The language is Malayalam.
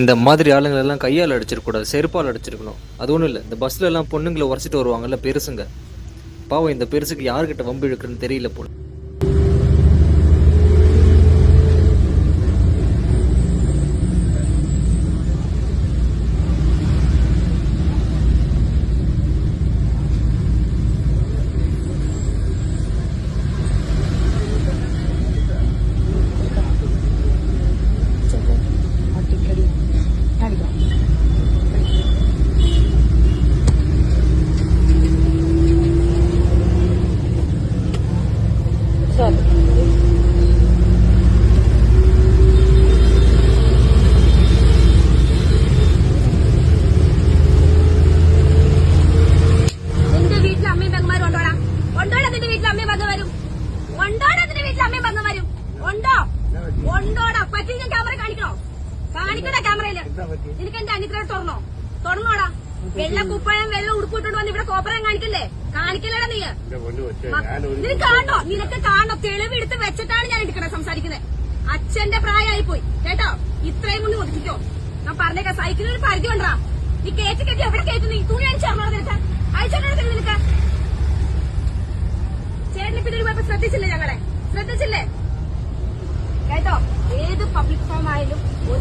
இந்த மாதிரி ஆளுங்களை எல்லாம் கையால் அடிச்சிருக்கூடாது, செருப்பால் அடிச்சிருக்கணும். அது ஒன்றும் இல்லை, இந்த பஸ்ல எல்லாம் பொண்ணுங்களை உரைச்சிட்டு வருவாங்கல்ல பெருசுங்க, பாவம் இந்த பெருசுக்கு யாருக்கிட்ட வம்பு இழுக்குன்னு தெரியல போல. നിനക്ക് എന്റെ അനിത്ര തുറന്നോടാ. വെള്ള കുപ്പായം വെള്ളം ഉടുപ്പിട്ടോണ്ട് വന്ന് ഇവിടെ കോപ്പറം കാണിക്കല്ലേ? കാണിക്കല്ലേടാ നീ? നിനക്ക് കാണണോ? നിനക്ക് കാണണോ? തെളിവെടുത്ത് വെച്ചിട്ടാണ് ഞാൻ എടുക്കണേ സംസാരിക്കുന്നത്. അച്ഛന്റെ പ്രായമായി പോയി കേട്ടോ. ഇത്രയും മുന്നേ ഒതുക്കിക്കോ. ഞാൻ പറഞ്ഞേക്കാം, സൈക്കിളിൽ ഒരു പരിധി കൊണ്ടാ. നീ കയറ്റി എവിടെ കയറ്റി? നീ തുണി അടിച്ചറിഞ്ഞോടാ നിനക്ക്? അയച്ചോടാ നിനക്ക്? ചേട്ടന് പിന്നെ ഒരു ശ്രദ്ധിച്ചില്ലേ? ഞങ്ങളെ ശ്രദ്ധിച്ചില്ലേ കേട്ടോ? ഏത് പബ്ലിക് ഫോം ആയാലും ഒരു